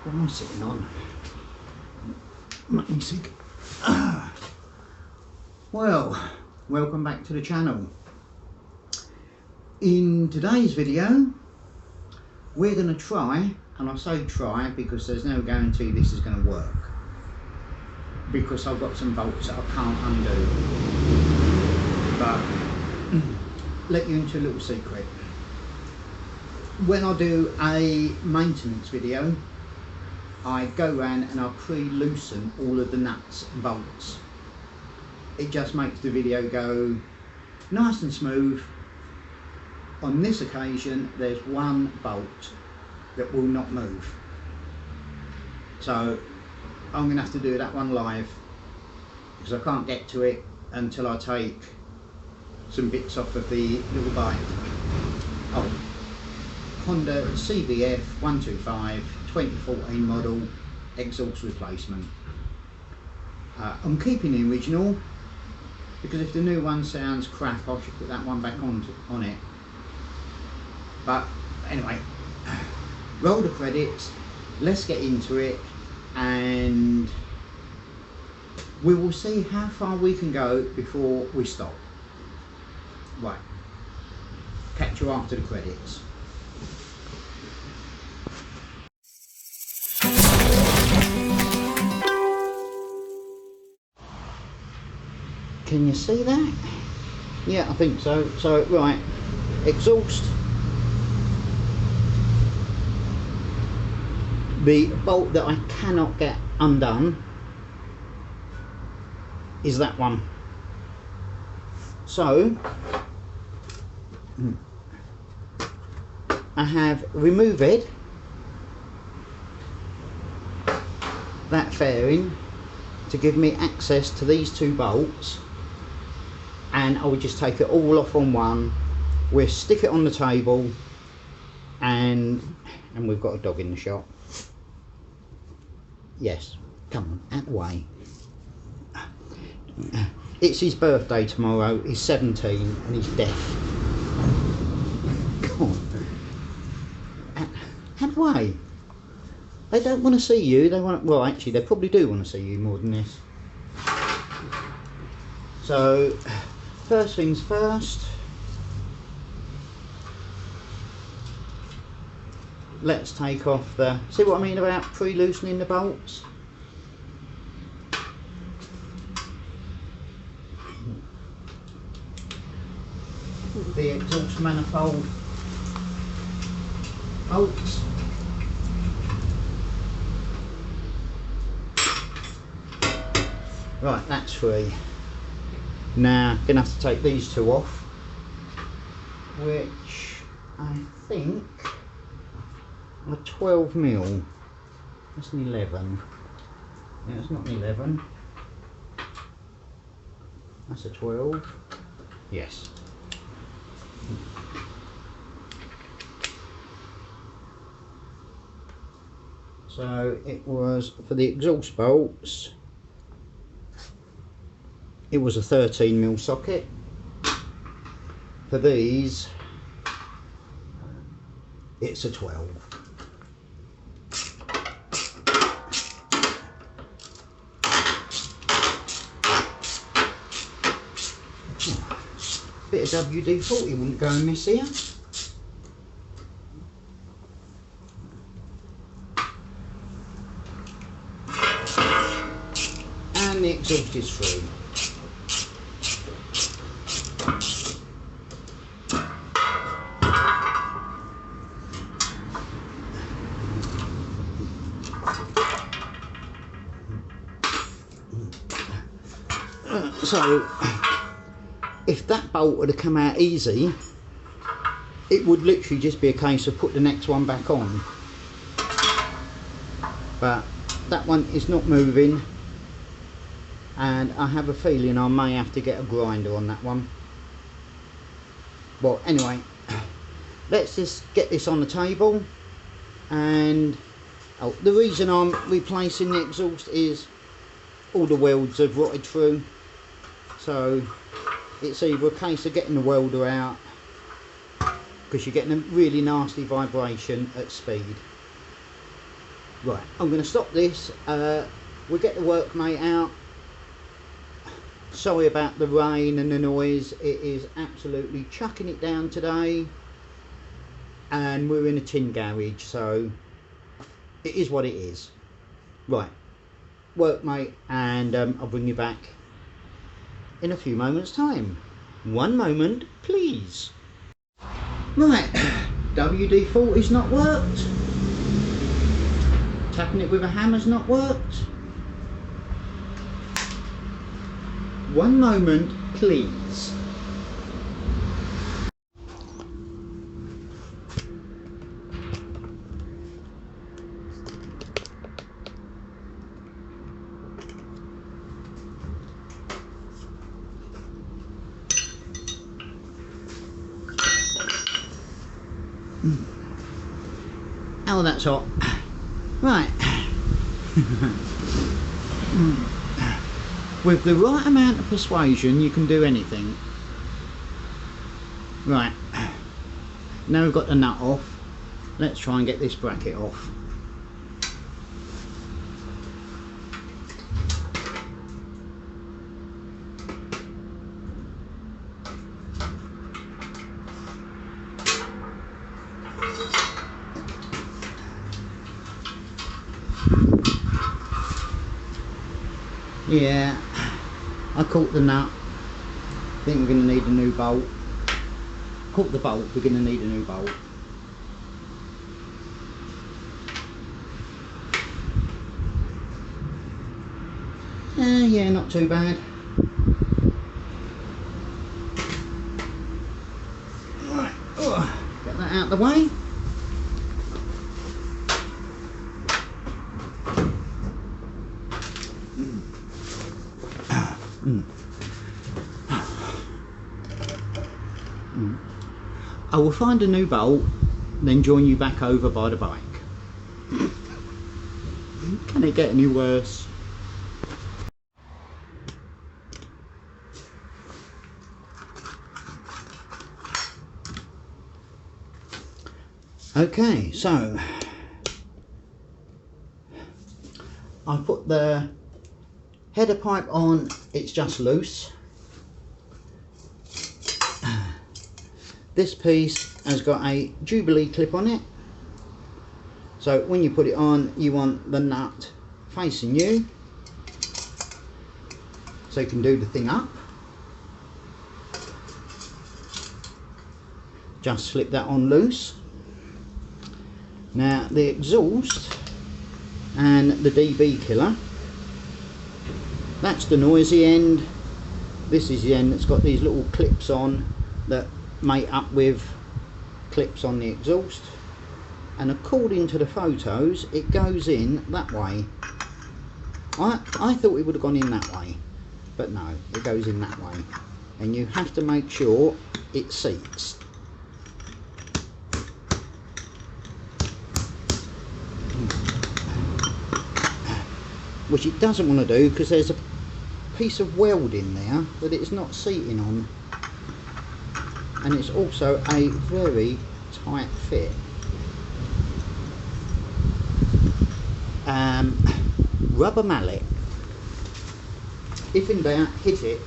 What am I sitting on? Let me see. Well, welcome back to the channel. In today's video, we're going to try, and I say try because there's no guarantee this is going to work, because I've got some bolts that I can't undo. But let you into a little secret. When I do a maintenance video, I go around and I pre-loosen all of the nuts and bolts. It just makes the video go nice and smooth. On this occasion, there's one bolt that will not move, so I'm going to have to do that one live, because I can't get to it until I take some bits off of the little bike. Oh, Honda CBF 125 2014 model exhaust replacement. I'm keeping the original because if the new one sounds crap, I should put that one back on it. But anyway, roll the credits, let's get into it, and we will see how far we can go before we stop. Right, catch you after the credits. Can you see that? Yeah, I think so. So, right, exhaust. The bolt that I cannot get undone is that one. So, I have removed that fairing to give me access to these two bolts, and I would just take it all off on one. We'll stick it on the table, and we've got a dog in the shop. Yes, come on, out the way. It's his birthday tomorrow. He's 17 and he's deaf. Come on, out the way. They don't want to see you. They want, well, actually, they probably do want to see you more than this. So, first things first. Let's take off the. See what I mean about pre-loosening the bolts? The exhaust manifold bolts. Right, that's free. Now, gonna have to take these two off, which I think are 12mm. That's an 11. No, it's not an 11. That's a 12. Yes. So it was for the exhaust bolts. It was a 13mm socket. For these, it's a 12. Bit of WD-40 wouldn't go amiss here. And the exhaust is free. So, if that bolt would have come out easy, it would literally just be a case of put the next one back on. But that one is not moving, and I have a feeling I may have to get a grinder on that one. Well, anyway, let's just get this on the table. And the reason I'm replacing the exhaust is all the welds have rotted through. So it's either a case of getting the welder out, because you're getting a really nasty vibration at speed. Right, I'm going to stop this. We'll get the workmate out. Sorry about the rain and the noise. It is absolutely chucking it down today, and we're in a tin garage, so it is what it is. Right, workmate, and I'll bring you back in a few moments time. One moment please. Right, WD-40's not worked, tapping it with a hammer's not worked. One moment please. Oh, that's hot. Right. With the right amount of persuasion, you can do anything. Right. Now we've got the nut off, let's try and get this bracket off. Yeah, I caught the nut. I think we're going to need a new bolt. Caught the bolt, we're going to need a new bolt. Yeah, not too bad. Right, get that out of the way. I will find a new bolt, then join you back over by the bike. Can it get any worse? Okay, so I put the header pipe on, it's just loose. This piece has got a Jubilee clip on it, so when you put it on you want the nut facing you so you can do the thing up. Just slip that on loose. Now the exhaust and the DB killer, that's the noisy end. This is the end that's got these little clips on that mate up with clips on the exhaust, and according to the photos it goes in that way. I thought it would have gone in that way, but no, it goes in that way, and you have to make sure it seats. Which it doesn't want to do because there's a piece of weld in there that it's not seating on, and it's also a very tight fit. Rubber mallet, if in doubt hit it.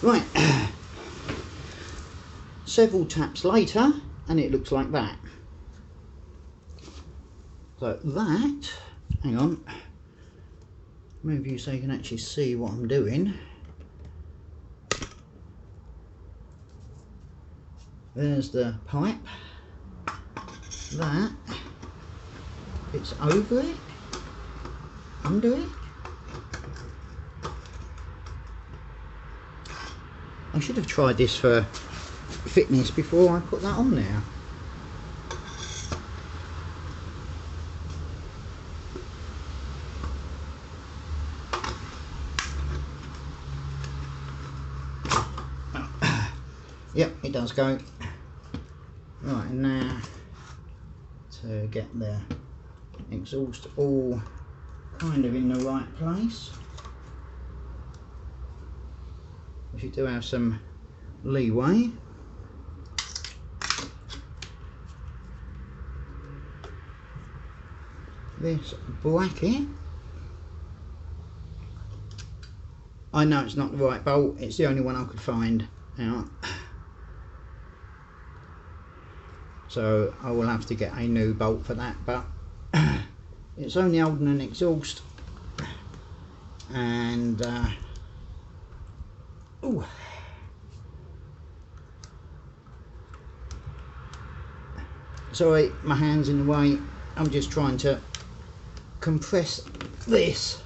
Right, several taps later and it looks like that. So that, hang on, move you so you can actually see what I'm doing. There's the pipe, that, it's over it, under it. I should have tried this for fitness before I put that on there. Yep, it does go. Right, and now to get the exhaust all kind of in the right place. If you do have some leeway. This bracket, I know it's not the right bolt, it's the only one I could find out, so I will have to get a new bolt for that, but it's only holding an exhaust, and ooh. Sorry, my hand's in the way. I'm just trying to compress this.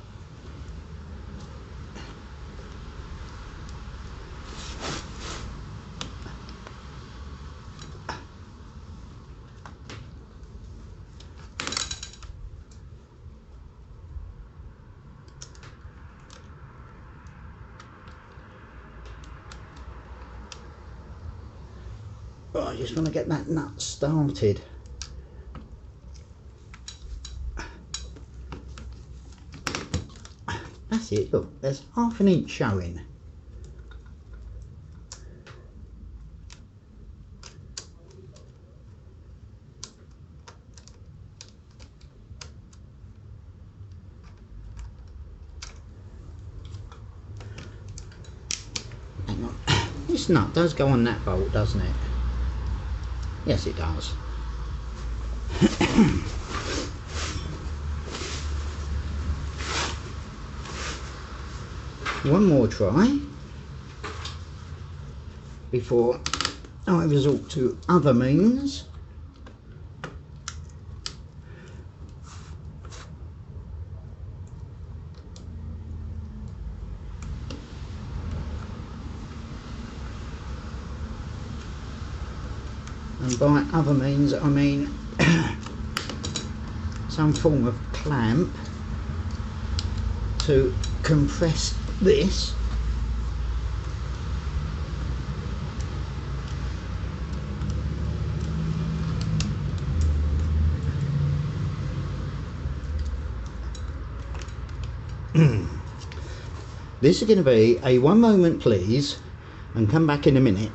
Oh, I just want to get that nut started. That's it, look, there's half an inch showing. Hang on, this nut does go on that bolt, doesn't it? Yes, it does. One more try before I resort to other means. And by other means I mean some form of clamp to compress this. This is going to be a one moment please and come back in a minute.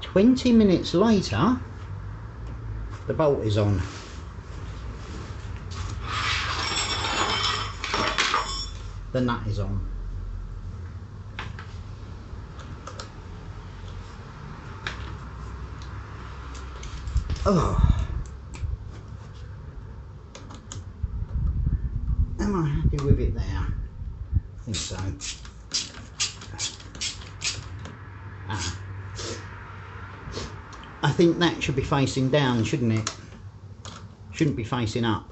20 minutes later, the bolt is on. The nut is on. Oh, am I happy with it there? I think so. I think that should be facing down, shouldn't it? Shouldn't be facing up.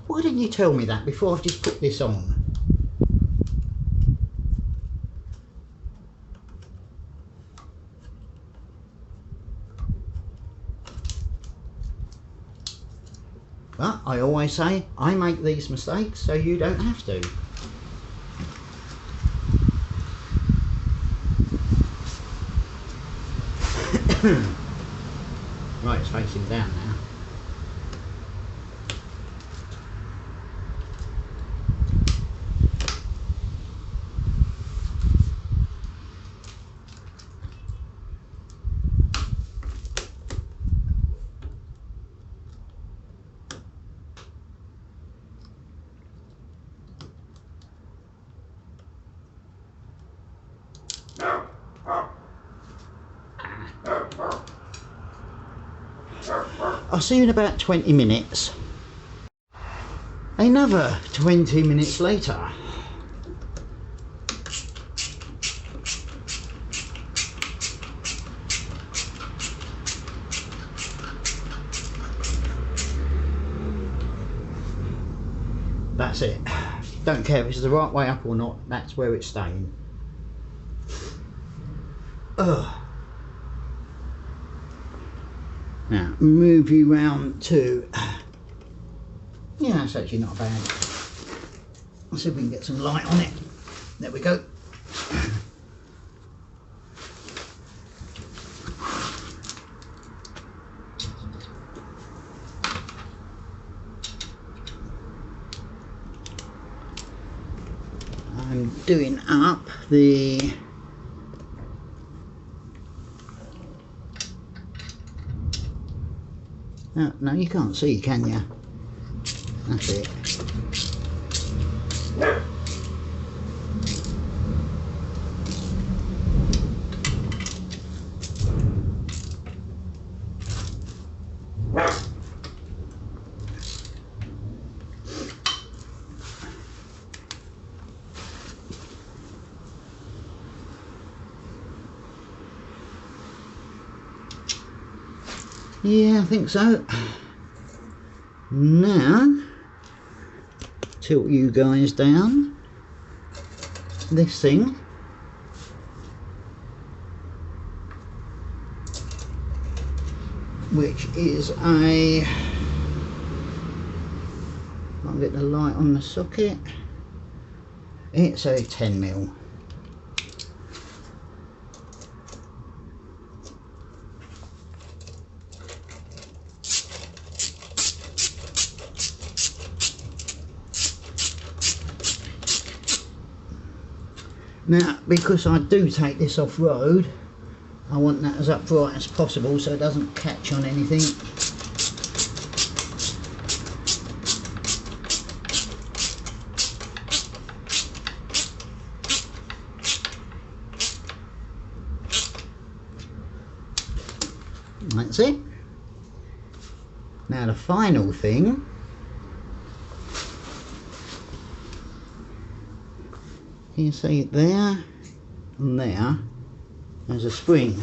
Why didn't you tell me that before I've just put this on? But I always say, I make these mistakes so you don't have to. Right, it's facing down now. I'll see you in about 20 minutes. Another 20 minutes later. That's it. Don't care if it's the right way up or not, that's where it's staying. Ugh. Now move you round to, yeah, that's actually not bad. Let's see if we can get some light on it. There we go. I'm doing up the no, you can't see, can you? That's it. Yeah, I think so. Now, tilt you guys down. This thing which is a, I'll get the light on the socket, it's a 10mm. Now, because I do take this off-road, I want that as upright as possible so it doesn't catch on anything. That's it. Now the final thing, you see it there and there, there's a spring.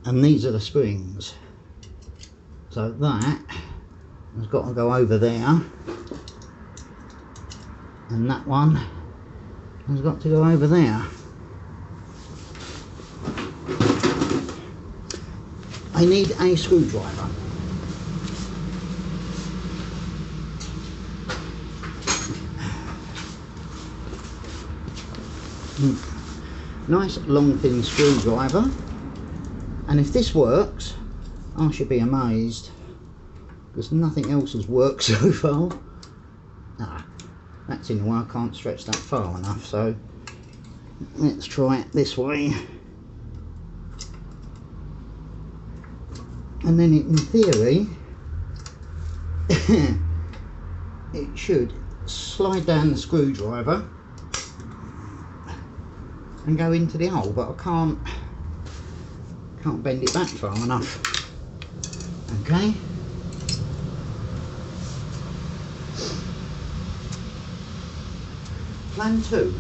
And these are the springs. So that has got to go over there. And that one has got to go over there. I need a screwdriver. Nice long thin screwdriver, and if this works I should be amazed because nothing else has worked so far. That's in the way, I can't stretch that far enough, so let's try it this way. And then in theory it should slide down the screwdriver and go into the hole, but I can't bend it back far enough. Okay. Plan 2.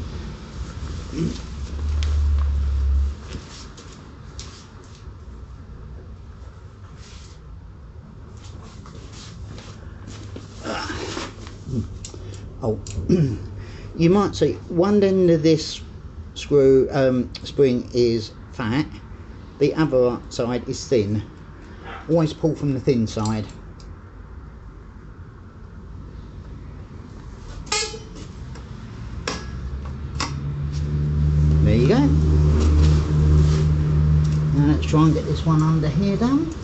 Oh, you might see one end of this spring is fat, the other side is thin. Always pull from the thin side. There you go. Now let's try and get this one under here done.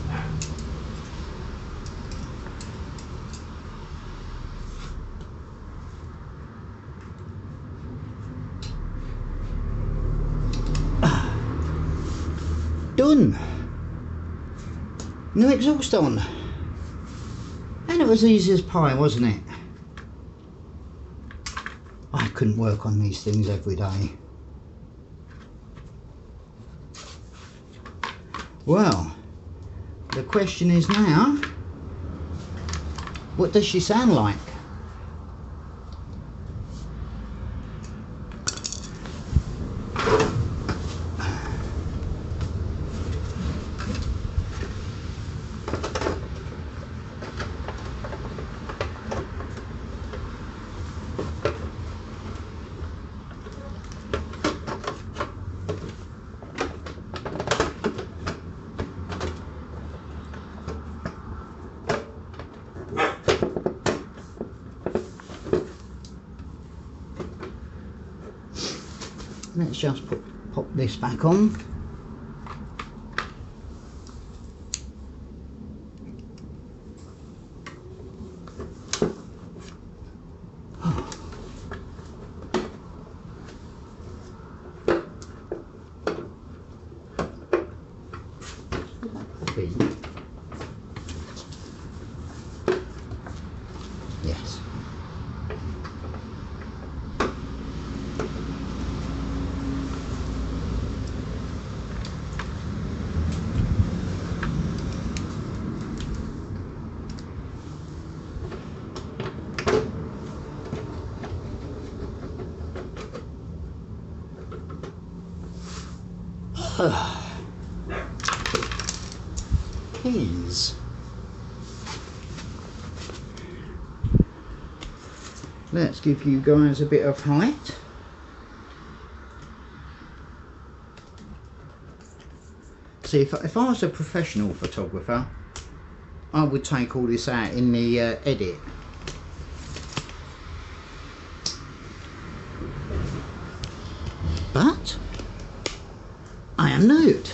Done. New exhaust on. And it was easy as pie, wasn't it? I couldn't work on these things every day. Well, the question is now, what does she sound like? let's just pop this back on. Yes. Keys. Let's give you guys a bit of height. See, if I was a professional photographer, I would take all this out in the edit. But I am nude.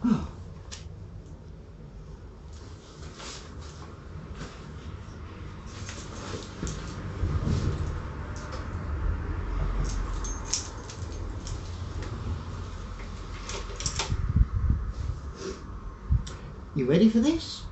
Oh. You ready for this?